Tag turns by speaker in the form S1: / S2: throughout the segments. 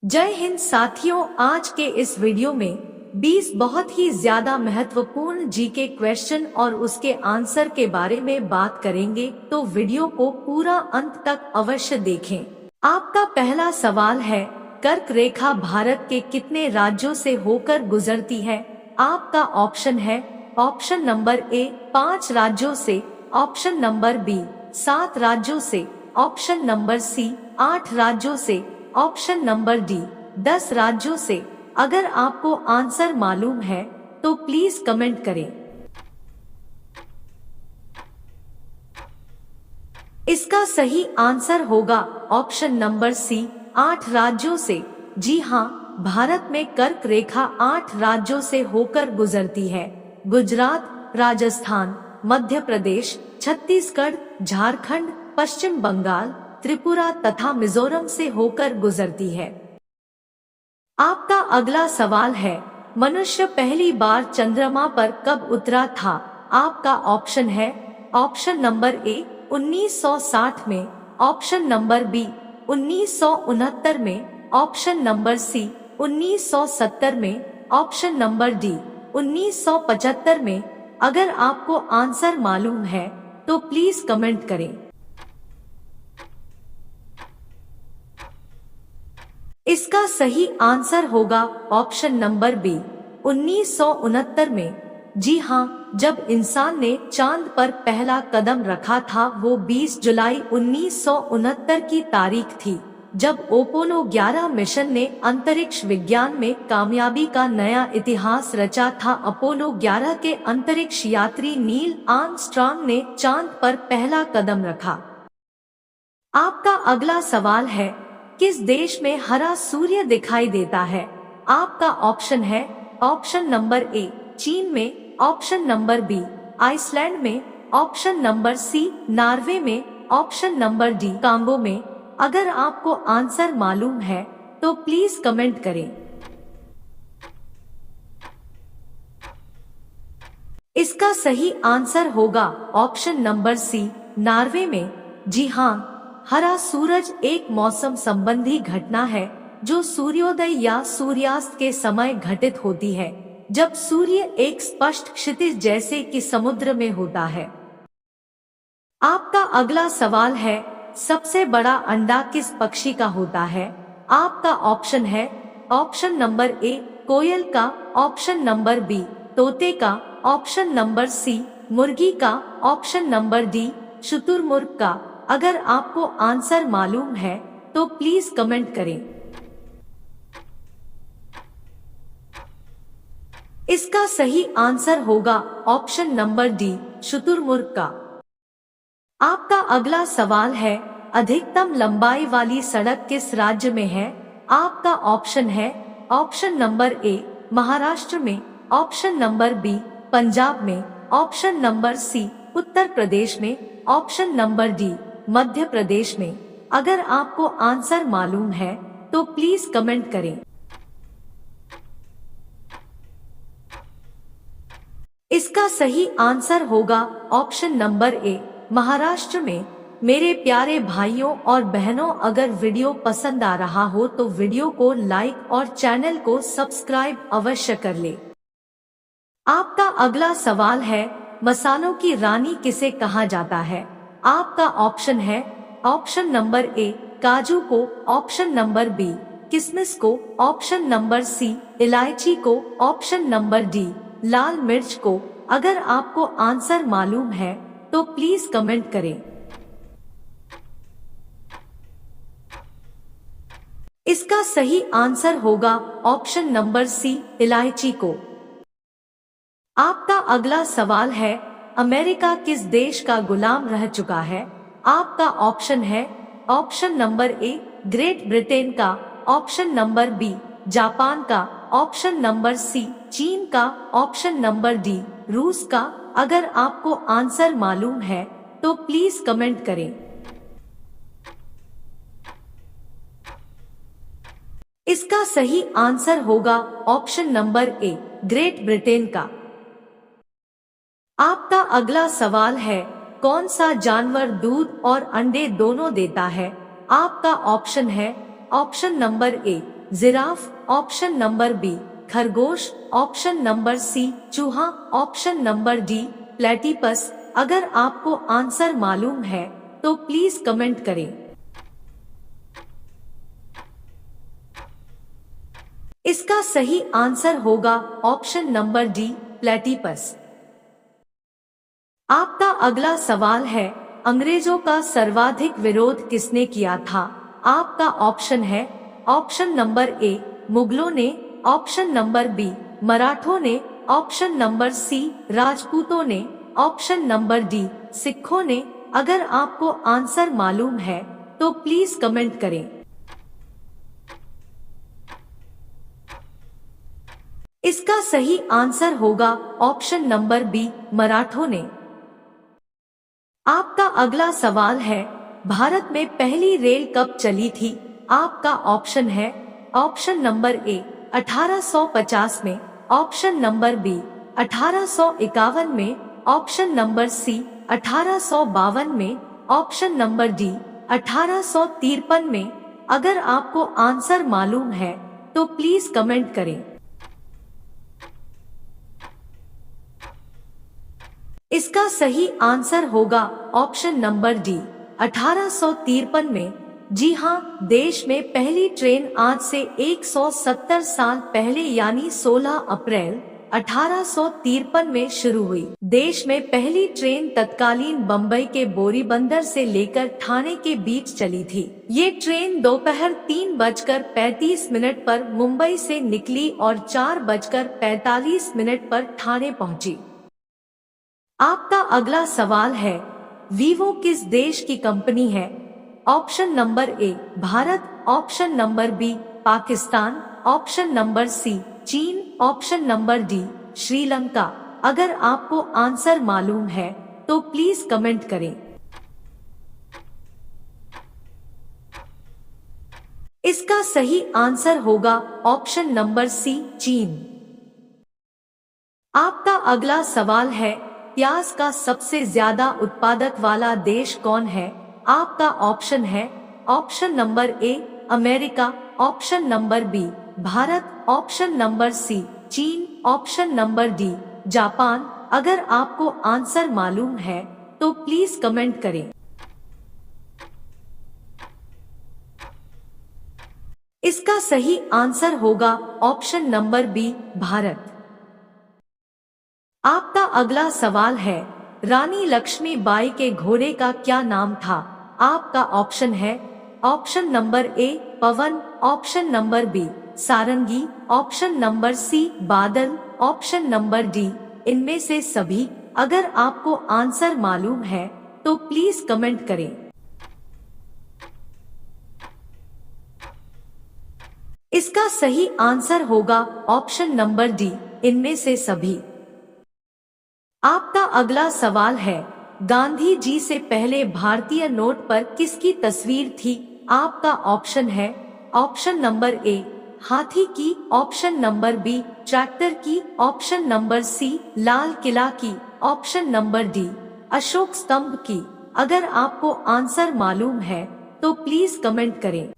S1: जय हिंद साथियों, आज के इस वीडियो में 20 बहुत ही ज्यादा महत्वपूर्ण जीके क्वेश्चन और उसके आंसर के बारे में बात करेंगे, तो वीडियो को पूरा अंत तक अवश्य देखें। आपका पहला सवाल है, कर्क रेखा भारत के कितने राज्यों से होकर गुजरती है? आपका ऑप्शन है ऑप्शन नंबर ए 5 राज्यों से, ऑप्शन नंबर बी 7 राज्यों से, ऑप्शन नंबर सी 8 राज्यों से, ऑप्शन नंबर डी 10 राज्यों से। अगर आपको आंसर मालूम है तो प्लीज कमेंट करें। इसका सही आंसर होगा ऑप्शन नंबर सी 8 राज्यों से। जी हाँ, भारत में कर्क रेखा 8 राज्यों से होकर गुजरती है। गुजरात, राजस्थान, मध्य प्रदेश, छत्तीसगढ़, झारखंड, पश्चिम बंगाल, त्रिपुरा तथा मिजोरम से होकर गुजरती है। आपका अगला सवाल है, मनुष्य पहली बार चंद्रमा पर कब उतरा था? आपका ऑप्शन है ऑप्शन नंबर ए 1960 में, ऑप्शन नंबर बी 1969 में, ऑप्शन नंबर सी 1970 में, ऑप्शन नंबर डी 1975 में। अगर आपको आंसर मालूम है तो प्लीज कमेंट करें। इसका सही आंसर होगा ऑप्शन नंबर बी 1969 में। जी हाँ, जब इंसान ने चांद पर पहला कदम रखा था वो 20 जुलाई 1969 की तारीख थी, जब अपोलो 11 मिशन ने अंतरिक्ष विज्ञान में कामयाबी का नया इतिहास रचा था। अपोलो 11 के अंतरिक्ष यात्री नील आर्मस्ट्रांग ने चांद पर पहला कदम रखा। आपका अगला सवाल है, किस देश में हरा सूर्य दिखाई देता है? आपका ऑप्शन है ऑप्शन नंबर ए चीन में, ऑप्शन नंबर बी आइसलैंड में, ऑप्शन नंबर सी नॉर्वे में, ऑप्शन नंबर डी कांगो में। अगर आपको आंसर मालूम है तो प्लीज कमेंट करें। इसका सही आंसर होगा ऑप्शन नंबर सी नॉर्वे में। जी हाँ, हरा सूरज एक मौसम संबंधी घटना है जो सूर्योदय या सूर्यास्त के समय घटित होती है, जब सूर्य एक स्पष्ट क्षितिज जैसे कि समुद्र में होता है। आपका अगला सवाल है, सबसे बड़ा अंडा किस पक्षी का होता है? आपका ऑप्शन है ऑप्शन नंबर ए कोयल का, ऑप्शन नंबर बी तोते का, ऑप्शन नंबर सी मुर्गी का, ऑप्शन नंबर डी शुतुरमुर्ग का। अगर आपको आंसर मालूम है तो प्लीज कमेंट करें। इसका सही आंसर होगा ऑप्शन नंबर डी शुतुरमुर्ग का। आपका अगला सवाल है, अधिकतम लंबाई वाली सड़क किस राज्य में है? आपका ऑप्शन है ऑप्शन नंबर ए महाराष्ट्र में, ऑप्शन नंबर बी पंजाब में, ऑप्शन नंबर सी उत्तर प्रदेश में, option number D Madhya Pradesh में। अगर आपको आंसर मालूम है तो प्लीज कमेंट करें। इसका सही आंसर होगा ऑप्शन नंबर ए महाराष्ट्र में। मेरे प्यारे भाइयों और बहनों, अगर वीडियो पसंद आ रहा हो तो वीडियो को लाइक और चैनल को सब्सक्राइब अवश्य कर ले। आपका अगला सवाल है, मसालों की रानी किसे कहा जाता है? आपका ऑप्शन है ऑप्शन नंबर ए काजू को, ऑप्शन नंबर बी किशमिश को, ऑप्शन नंबर सी इलायची को, ऑप्शन नंबर डी लाल मिर्च को। अगर आपको आंसर मालूम है तो प्लीज कमेंट करें। इसका सही आंसर होगा ऑप्शन नंबर सी इलायची को। आपका अगला सवाल है, अमेरिका किस देश का गुलाम रह चुका है? आपका ऑप्शन है option number a great Britain का, ऑप्शन नंबर बी जापान का, ऑप्शन नंबर सी चीन का, ऑप्शन नंबर डी रूस का। अगर आपको आंसर मालूम है तो प्लीज कमेंट करें। इसका सही आंसर होगा option number a great Britain का। आपका अगला सवाल है, कौन सा जानवर दूध और अंडे दोनों देता है? आपका ऑप्शन है option number A giraffe, option number B खरगोश, ऑप्शन नंबर सी चूहा, ऑप्शन नंबर डी प्लेटिपस। अगर आपको आंसर मालूम है तो प्लीज कमेंट करें। इसका सही आंसर होगा ऑप्शन नंबर डी प्लेटिपस। आपका अगला सवाल है, अंग्रेजों का सर्वाधिक विरोध किसने किया था? आपका ऑप्शन है ऑप्शन नंबर ए मुगलों ने, ऑप्शन नंबर बी मराठों ने, ऑप्शन नंबर सी राजपूतों ने, ऑप्शन नंबर डी सिखों ने। अगर आपको आंसर मालूम है तो प्लीज कमेंट करें। इसका सही आंसर होगा ऑप्शन नंबर बी मराठों ने। आपका अगला सवाल है, भारत में पहली रेल कब चली थी? आपका ऑप्शन है ऑप्शन नंबर ए 1850 में, ऑप्शन नंबर बी 1851 में, ऑप्शन नंबर सी 1852 में, ऑप्शन नंबर डी 1853 में। अगर आपको आंसर मालूम है तो प्लीज कमेंट करें। इसका सही आंसर होगा ऑप्शन नंबर डी 1853 में। जी हाँ, देश में पहली ट्रेन आज से 170 साल पहले यानी 16 अप्रैल 1853 में शुरू हुई। देश में पहली ट्रेन तत्कालीन बम्बई के बोरीबंदर से लेकर ठाणे के बीच चली थी। ये ट्रेन दोपहर 3:35 पर मुंबई से निकली और 4:45 पर ठाणे पहुंची। आपका अगला सवाल है, वीवो किस देश की कंपनी है? Option number A Bharat, option number B Pakistan, option number C चीन, ऑप्शन नंबर डी श्रीलंका। अगर आपको आंसर मालूम है तो प्लीज कमेंट करें। इसका सही आंसर होगा ऑप्शन नंबर सी चीन। आपका अगला सवाल है, प्याज का सबसे ज्यादा उत्पादक वाला देश कौन है? आपका ऑप्शन है option number A America, option number B Bharat, option number C चीन, ऑप्शन नंबर डी जापान। अगर आपको आंसर मालूम है तो प्लीज कमेंट करें। इसका सही आंसर होगा ऑप्शन नंबर बी भारत। आपका अगला सवाल है, रानी लक्ष्मीबाई के घोड़े का क्या नाम था? आपका ऑप्शन है ऑप्शन नंबर ए पवन, ऑप्शन नंबर बी सारंगी, ऑप्शन नंबर सी बादल, ऑप्शन नंबर डी इनमें से सभी। अगर आपको आंसर मालूम है तो प्लीज कमेंट करें। इसका सही आंसर होगा ऑप्शन नंबर डी इनमें से सभी। आपका अगला सवाल है, गांधी जी से पहले भारतीय नोट पर किसकी तस्वीर थी? आपका ऑप्शन है ऑप्शन नंबर ए हाथी की, ऑप्शन नंबर बी ट्रैक्टर की, ऑप्शन नंबर सी लाल किला की, ऑप्शन नंबर डी अशोक स्तंभ की। अगर आपको आंसर मालूम है तो प्लीज कमेंट करें।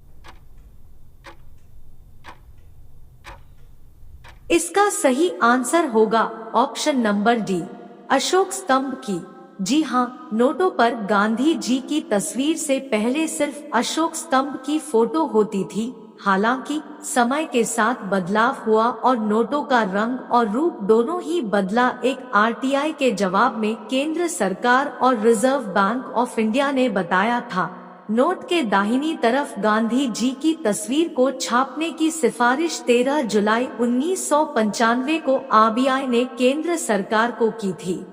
S1: इसका सही आंसर होगा ऑप्शन नंबर डी अशोक स्तंभ की। जी हाँ, नोटों पर गांधी जी की तस्वीर से पहले सिर्फ अशोक स्तंभ की फोटो होती थी। हालांकि समय के साथ बदलाव हुआ और नोटों का रंग और रूप दोनों ही बदला। एक आरटीआई के जवाब में केंद्र सरकार और रिजर्व बैंक ऑफ इंडिया ने बताया था, नोट के दाहिनी तरफ गांधी जी की तस्वीर को छापने की सिफारिश 13 जुलाई 1995 को आरबीआई ने केंद्र सरकार को की थी।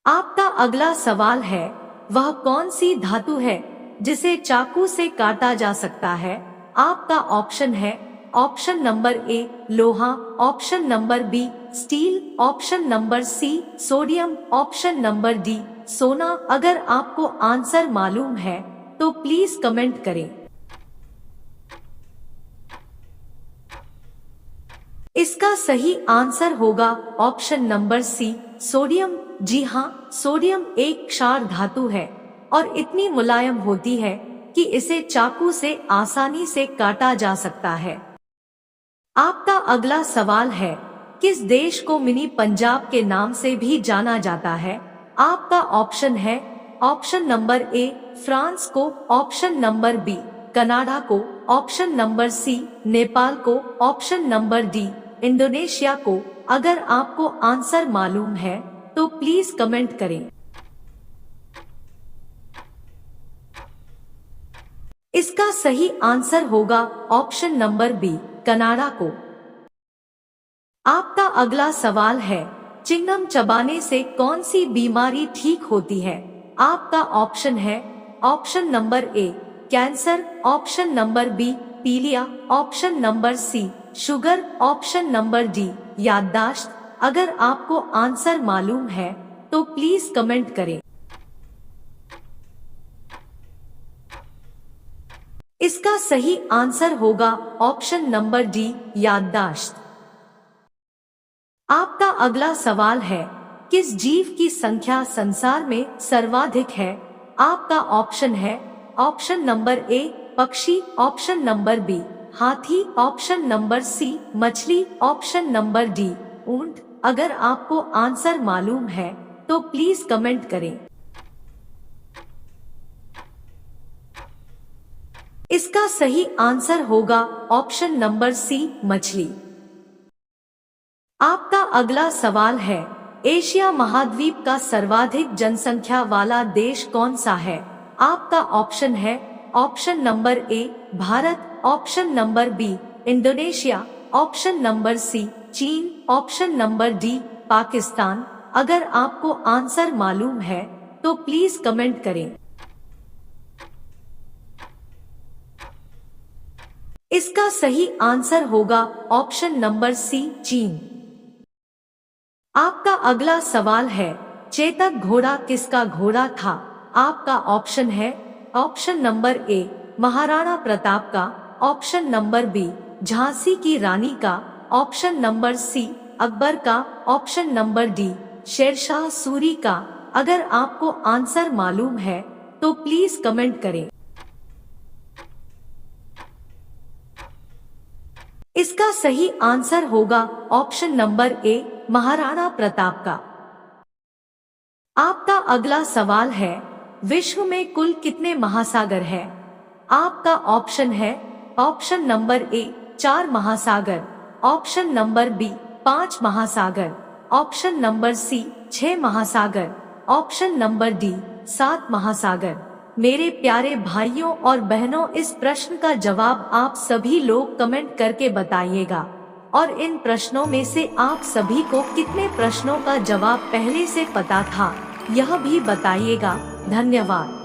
S1: आपका अगला सवाल है, वह कौन सी धातु है जिसे चाकू से काटा जा सकता है? आपका ऑप्शन है ऑप्शन नंबर ए लोहा, option number B steel, option number C sodium, option number D सोना। अगर आपको आंसर मालूम है तो प्लीज कमेंट करें। इसका सही आंसर होगा ऑप्शन नंबर सी सोडियम। जी हाँ, सोडियम एक क्षार धातु है और इतनी मुलायम होती है कि इसे चाकू से आसानी से काटा जा सकता है। आपका अगला सवाल है, किस देश को मिनी पंजाब के नाम से भी जाना जाता है? आपका ऑप्शन है ऑप्शन नंबर ए फ्रांस को, ऑप्शन नंबर बी कनाडा को, ऑप्शन नंबर सी नेपाल को, ऑप्शन नंबर डी इंडोनेशिया को। अगर आपको आंसर मालूम है तो प्लीज कमेंट करें। इसका सही आंसर होगा ऑप्शन नंबर बी कनाडा को। आपका अगला सवाल है, चिंगम चबाने से कौन सी बीमारी ठीक होती है? आपका ऑप्शन है option number A cancer, option number B पीलिया, option number C sugar, option number D याददाश्त। अगर आपको आंसर मालूम है तो प्लीज कमेंट करें। इसका सही आंसर होगा ऑप्शन नंबर डी याददाश्त। आपका अगला सवाल है, किस जीव की संख्या संसार में सर्वाधिक है? आपका ऑप्शन है ऑप्शन नंबर ए पक्षी, ऑप्शन नंबर बी हाथी, ऑप्शन नंबर सी मछली, ऑप्शन नंबर डी ऊंट। अगर आपको आंसर मालूम है तो प्लीज कमेंट करें। इसका सही आंसर होगा ऑप्शन नंबर सी मछली। आपका अगला सवाल है, एशिया महाद्वीप का सर्वाधिक जनसंख्या वाला देश कौन सा है? आपका ऑप्शन है option number A Bharat, option number B Indonesia, option number C चीन, ऑप्शन नंबर डी पाकिस्तान। अगर आपको आंसर मालूम है तो प्लीज कमेंट करें। इसका सही आंसर होगा ऑप्शन नंबर सी चीन। आपका अगला सवाल है, चेतक घोड़ा किसका घोड़ा था? आपका ऑप्शन है ऑप्शन नंबर ए महाराणा प्रताप का, ऑप्शन नंबर बी झांसी की रानी का, ऑप्शन नंबर सी अकबर का, option number D Sher Shah Suri का। अगर आपको आंसर मालूम है तो प्लीज कमेंट करें। इसका सही आंसर होगा ऑप्शन नंबर ए महाराणा प्रताप का। आपका अगला सवाल है, विश्व में कुल कितने महासागर हैं? आपका ऑप्शन है ऑप्शन नंबर ए 4 महासागर, ऑप्शन नंबर बी 5 महासागर, ऑप्शन नंबर सी 6 महासागर, ऑप्शन नंबर डी 7 महासागर। मेरे प्यारे भाइयों और बहनों, इस प्रश्न का जवाब आप सभी लोग कमेंट करके बताइएगा और इन प्रश्नों में से आप सभी को कितने प्रश्नों का जवाब पहले से पता था यह भी बताइएगा। धन्यवाद।